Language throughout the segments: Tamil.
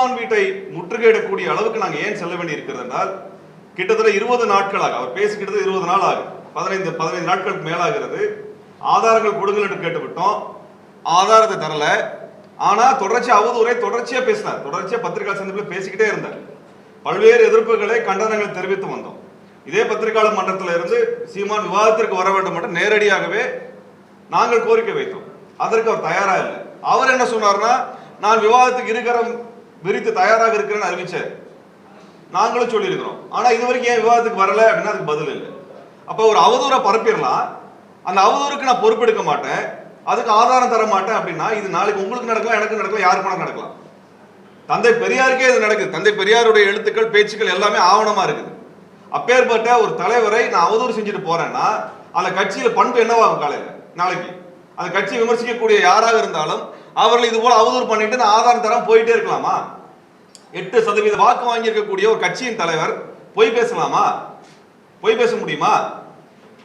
சீமான் வீட்டை முற்றுகையிடக்கூடிய அளவுக்கு நாங்கள் ஏன் செல்ல வேண்டி இருக்கிறது என்றால், கிட்டத்தட்ட 20 நாட்களாக அவர் பேசிக்கிட்டது 20 நாள் ஆகும், 15 நாட்களுக்கு மேலாகிறது. ஆதாரங்கள் கொடுங்கள் என்று கேட்டுவிட்டோம், ஆதாரத்தை தரல. ஆனா தொடர்ச்சியா அவதூறை தொடர்ச்சியா பேசினார், தொடர்ச்சியா பத்திரிகை சந்திப்பில் பேசிக்கிட்டே இருந்தார். பல்வேறு எதிர்ப்புகளை கண்டனங்களை தெரிவித்து வந்தோம். இதே பத்திரிகையாளர் மன்றத்தில் இருந்து சீமான் விவாதத்திற்கு வர வேண்டும் என்று நேரடியாகவே நாங்கள் கோரிக்கை வைத்தோம். அதற்கு அவர் தயாரா இல்லை. அவர் என்ன சொன்னார்னா, நான் விவாதத்துக்கு இருக்கிற விரித்து தயாராக இருக்கிறேன்னு அறிவிச்சார். நாங்களும் சொல்லியிருக்கிறோம். ஆனா இது வரைக்கும் ஏன் விவாதத்துக்கு வரல அப்படின்னா அதுக்கு பதில் இல்லை. அப்ப ஒரு அவதூறை பரப்பிடலாம், அந்த அவதூறுக்கு நான் பொறுப்பெடுக்க மாட்டேன், அதுக்கு ஆதாரம் தர மாட்டேன் அப்படின்னா இது நாளைக்கு உங்களுக்கு நடக்கலாம், எனக்கு நடக்கலாம், யாருக்கு நடக்கலாம். தந்தை பெரியாருக்கே இது நடக்குது. தந்தை பெரியாருடைய எழுத்துக்கள் பேச்சுக்கள் எல்லாமே ஆவணமா இருக்குது. அப்பேற்பட்ட ஒரு தலைவரை நான் அவதூறு செஞ்சுட்டு போறேன்னா அந்த கட்சியில பண்பு என்னவாகும்? காலையில நாளைக்கு அந்த கட்சியை விமர்சிக்கக்கூடிய யாராக இருந்தாலும் அவர்கள் இது போல அவதூறு பண்ணிட்டு நான் ஆதாரம் தரம் போயிட்டே இருக்கலாமா? 8% வாக்கு வாங்கி இருக்கக்கூடிய ஒரு கட்சியின் தலைவர் பொய் பேசலாமா? பொய் பேச முடியுமா?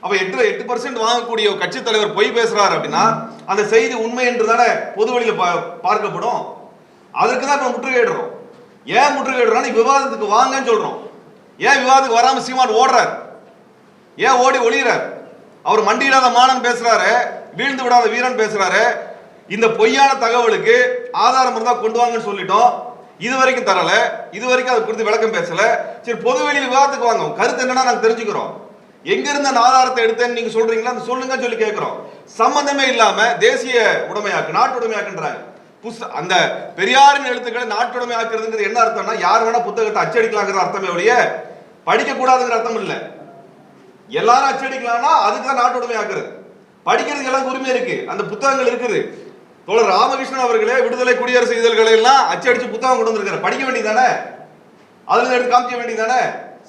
அப்ப 8% வாங்கக்கூடிய ஒரு கட்சி தலைவர் பொய் பேசுறாரு அப்படின்னா அந்த செய்தி உண்மை என்று தானே பொது வழியில பார்க்கப்படும். அதற்கு தான் இப்ப முற்றுகையிடுறோம். ஏன் முற்றுகையிடுறோம்? விவாதத்துக்கு வாங்கன்னு சொல்றோம். ஏன் விவாதத்துக்கு வராம சீமான் ஓடுறார்? ஏன் ஓடி ஒளிகிறார்? அவர் மண்டியிடாத மாணன் பேசுறாரு, வீழ்ந்து விடாத வீரன் பேசுறாரு. இந்த பொய்யான தகவலுக்கு ஆதாரம் இருந்தா கொண்டு வாங்கன்னு சொல்லிட்டோம், இதுவரைக்கும் தரல, இதுவரைக்கும் அதை குறித்து விளக்கம் பேசல. சரி, பொது வெளியில் விவாதத்துக்கு வாங்க, கருத்து என்னன்னா நாங்க தெரிஞ்சுக்கிறோம். எங்க இருந்த அந்த ஆதாரத்தை எடுத்தேன்னு நீங்க சொல்றீங்களா, அந்த சொல்லுங்க சொல்லி கேட்கிறோம். சம்பந்தமே இல்லாம தேசிய உடைமையாக்கு, நாட்டு உடைமையாக்குன்றாங்க. அந்த பெரியாரின் எழுத்துக்களை நாட்டுடைமை ஆக்குறதுங்கிறது என்ன அர்த்தம்னா, யார் வேணா புத்தகத்தை அச்சடிக்கலாங்கிற அர்த்தமே ஒழிய படிக்க கூடாதுங்கிற அர்த்தம் இல்ல. எல்லாரும் அச்சடிக்கலாம்னா அதுக்கு தான் நாட்டுடைமை ஆக்குறது. படிக்கிறதுக்கு எல்லாம் உரிமை இருக்கு, அந்த புத்தகங்கள் இருக்குது. தோழர் ராமகிருஷ்ணன் அவர்களே விடுதலை குடியரசு இதழ்களை எல்லாம் அச்சடிச்சு புத்தகம் கொண்டு வந்திருக்காரு. படிக்க வேண்டியதானே, அதுல எடுத்து காமிக்க வேண்டியதானே.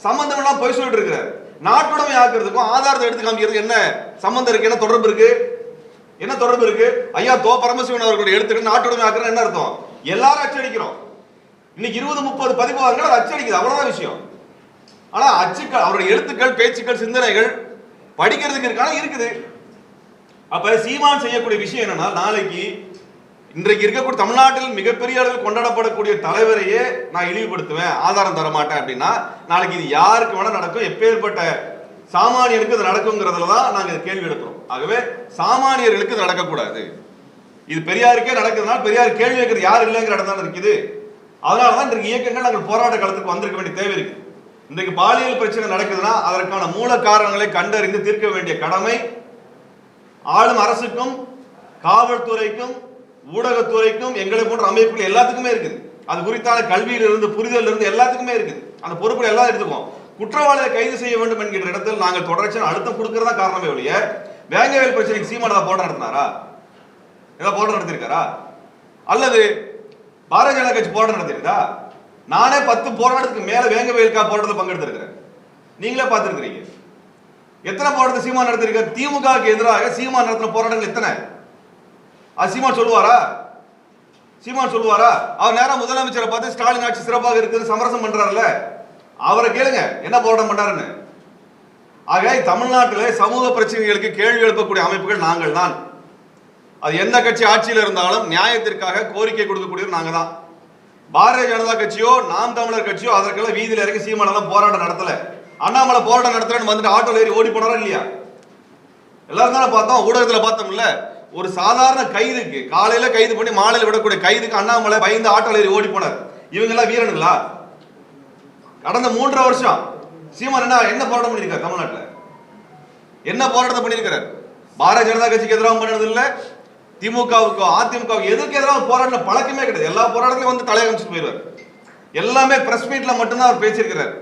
சம்பந்தம் எல்லாம் போய் சொல்லிட்டு இருக்கிறார். நாட்டுடைமை ஆக்குறதுக்கும் ஆதாரத்தை எடுத்து காமிக்கிறது என்ன சம்பந்தம் இருக்கு? என்ன தொடர்பு இருக்கு? என்ன தொடர்பு இருக்கு? ஐயா தோ பரமசிவன் அவர்களுடைய எழுத்துக்கள் நாட்டுடைமை ஆக்குறது என்ன அர்த்தம்? எல்லாரும் அச்சடிக்கிறோம். இன்னைக்கு 20-30 பதிப்பகங்கள் அது அச்சடிக்குது, அவ்வளவுதான் விஷயம். ஆனா அச்சுக்கள், அவருடைய எழுத்துக்கள், பேச்சுக்கள், சிந்தனைகள் படிக்கிறதுக்கு இருக்கான இருக்குது. அப்ப சீமான் செய்யக்கூடிய விஷயம் என்னன்னா, நாளைக்கு இன்றைக்கு இருக்கக்கூடிய தமிழ்நாட்டில் மிகப்பெரிய அளவில் கொண்டாடப்படக்கூடிய தலைவரையே நான் இழிவுபடுத்துவேன், ஆதாரம் தர மாட்டேன் அப்படின்னா நாளைக்கு இது யாருக்கு வேணா நடக்கும், எப்பேற்பட்ட சாமானியருக்கு இது நடக்குங்கிறதுல தான் நாங்க கேள்வி எடுக்கிறோம். ஆகவே சாமானியர்களுக்கு இது நடக்கக்கூடாது. இது பெரியாருக்கே நடக்குதுனால பெரியார் கேள்வி வைக்கிறது யார் இல்லைங்கிற இடம் தான் இருக்குது. அதனாலதான் இன்றைக்கு இயக்கங்கள் நாங்கள் போராட்ட காலத்துக்கு வந்திருக்க வேண்டிய தேவை இருக்கு. இன்றைக்கு பாலியல் பிரச்சனை நடக்குதுன்னா அதற்கான மூல காரணங்களை கண்டறிந்து தீர்க்க வேண்டிய கடமை ஆளும் அரசுக்கும், காவல்துறைக்கும், ஊடகத்துறைக்கும், எங்களை போன்ற அமைப்புகள் எல்லாத்துக்குமே இருக்குது. அது குறித்தான கல்வியிலிருந்து புரிதல் இருந்து எல்லாத்துக்குமே இருக்குது. அந்த பொறுப்புகள் எல்லாம் எடுத்துக்குவோம். குற்றவாளியை கைது செய்ய வேண்டும் என்கிற இடத்தில் நாங்கள் தொடர்ச்சியான அழுத்தம் கொடுக்கறதா காரணமே ஒழிய வேங்கவேல் பிரச்சனைக்கு சீமான் ஏதாவது போராட்டம் நடத்தினாரா? ஏதாவது போராட்டம் நடத்திருக்காரா? அல்லது பாரதிய ஜனதா கட்சி போராட்டம் நடத்திருக்கா? நானே 10 போராட்டத்துக்கு மேல வேங்கவேலுக்கா போராட்டத்தில் பங்கெடுத்திருக்கிறேன். நீங்களே பார்த்திருக்கிறீங்க. எத்தனை போராட்டத்தை சீமான் நடத்திருக்காரு? திமுகவுக்கு எதிராக சீமான் நடத்தின போராட்டங்கள் எத்தனை? அது சீமான் சொல்லுவாரா? சீமான் சொல்லுவாரா? அவர் நேரம் முதலமைச்சரை பார்த்து ஸ்டாலின் ஆட்சி சிறப்பாக இருக்குது சமரசம் பண்றாருல்ல, அவரை கேளுங்க என்ன போராட்டம் பண்றாருன்னு. ஆக தமிழ்நாட்டிலே சமூக பிரச்சனைகளுக்கு கேள்வி எழுப்பக்கூடிய அமைப்புகள் நாங்கள் தான். அது எந்த கட்சி ஆட்சியில் இருந்தாலும் நியாயத்திற்காக கோரிக்கை கொடுக்கக்கூடியது நாங்க தான். பாரதிய ஜனதா கட்சியோ நாம் தமிழர் கட்சியோ அதற்கெல்லாம் வீதியில் இறங்கி சீமானெல்லாம் போராட்டம் நடத்தல. அண்ணாமலை போராட்டம் நடத்துறேன்னு வந்துட்டு ஆட்டோல ஏறி ஓடி போனாரா இல்லையா? எல்லாரும் தானே பார்த்தோம், ஊடகத்தில் பார்த்தோம்ல. ஒரு சாதாரண கைதுக்கு காலையில கைது பண்ணி மாலையில் விடக்கூடிய கைதுக்கு அண்ணாமலை பயந்து ஆட்டோல ஏறி ஓடி போனார். இவங்க எல்லாம் வீரனுங்களா? கடந்த 3 வருஷம் சீமான் என்ன போராட்டம் பண்ணிருக்காரு? தமிழ்நாட்டில் என்ன போராட்டத்தை பண்ணிருக்கிறார்? பாரதிய ஜனதா கட்சிக்கு எதிராக பண்ணது இல்ல, திமுகவுக்கோ அதிமுகவுக்கு எதுக்கு எதிராக போராட்ட பழக்கமே கிடையாது. எல்லா போராட்டத்திலும் வந்து தலையமைச்சு போயிடுவார். எல்லாமே பிரஸ் மீட்ல மட்டும்தான் அவர் பேசியிருக்கிறார்.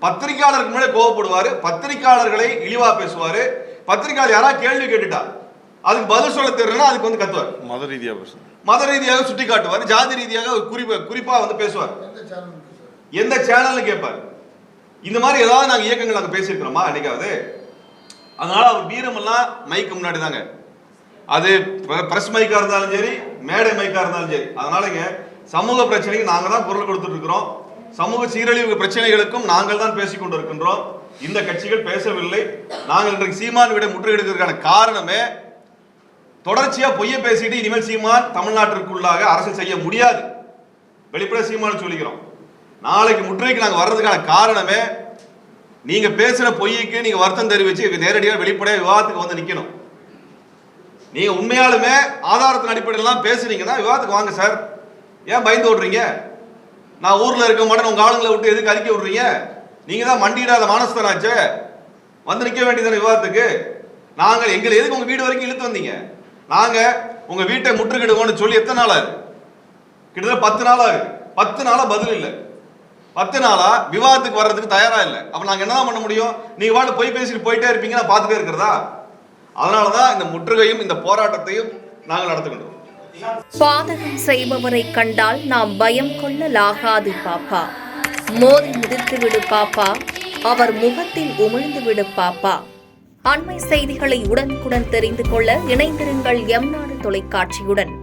பத்திரிகையாளருக்கு முன்னாடி கோவப்படுவாரு, பத்திரிகையாளர்களை இழிவா பேசுவாரு. பத்திரிகையாளர் யாராவது கேள்வி கேட்டுட்டா அதுக்கு பதில் சொல்ல தெரியலன்னா அதுக்கு வந்து கத்துவார். மத ரீதியாக சுட்டி காட்டுவார், ஜாதி ரீதியாக குறிப்பா வந்து பேசுவார். எந்த சேனல்னு கேட்பார். இந்த மாதிரி ஏதாவது நாங்க இயக்கங்கள் நாங்க பேசியிருக்கிறோமா என்னைக்காவது? அதனால அவர் வீரமெல்லாம் மைக்கு முன்னாடி தாங்க. அது பிரஸ் மைக்கா இருந்தாலும் சரி, மேடை மைக்கா இருந்தாலும் சரி. அதனாலங்க சமூக பிரச்சனைக்கு நாங்க தான் குரல் கொடுத்துட்டு இருக்கிறோம். சமூக சீரழிவு பிரச்சனைகளுக்கும் நாங்கள் தான் பேசிக் கொண்டிருக்கின்றோம். இந்த கட்சிகள் பேசவில்லை. நாங்கள் இன்றைக்கு சீமான் விட முற்றுகையிடுவதற்கான காரணமே தொடர்ச்சியா பொய்ய பேசிட்டு இனிமேல் சீமான் தமிழ்நாட்டிற்குள்ளாக அரசியல் செய்ய முடியாது. வெளிப்படையா சீமானு சொல்லிக்கிறோம். நாளைக்கு முற்றுகைக்கு நாங்க வர்றதுக்கான காரணமே நீங்க பேசுற பொய்க்கு நீங்க வருத்தம் தெரிவிச்சு நேரடியாக வெளிப்படையா விவாதத்துக்கு வந்து நிக்கணும். நீங்க உண்மையாலுமே ஆதாரத்தின் அடிப்படையில் பேசுறீங்கன்னா விவாதத்துக்கு வாங்க சார். ஏன் பயந்து ஓடுறீங்க? நான் ஊர்ல இருக்க மாட்டேன் உங்க ஆளுங்களை விட்டு எதுக்கு அறிக்கை விடுறீங்க? நீங்க தான் மண்டியிடாத மானஸ்தனாச்சு, வந்து நிக்க வேண்டியதான விவாதத்துக்கு. நாங்கள் எங்களை எதுக்கு உங்க வீடு வரைக்கும் இழுத்து வந்தீங்க? நாங்க உங்க வீட்டை முற்றுகிடுவோம்னு சொல்லி எத்தனை நாள் ஆகுது? கிட்டத்தட்ட 10 நாள் ஆகுது. 10 நாளா பதில் இல்லை. 10 நாளா விவாதத்துக்கு வர்றதுக்கு தயாரா இல்லை. அப்ப நாங்க என்னதான் பண்ண முடியும்? நீங்க வாட்டு போய் பேசிட்டு போயிட்டே இருப்பீங்க, நான் பார்த்துட்டே இருக்கிறதா? அதனாலதான் இந்த முற்றுகையும் இந்த போராட்டத்தையும் நாங்கள் நடத்துகின்றோம். பாதகம் செய்பவரை கண்டால் நாம் பயம் கொள்ளலாகாது பாப்பா. மோதி மிதித்து விடு பாப்பா, அவர் முகத்தில் உமிழ்ந்து விடு பாப்பா. அண்மை செய்திகளை உடனுக்குடன் தெரிந்து கொள்ள இணைந்திருங்கள் எம் நாடு தொலைக்காட்சியுடன்.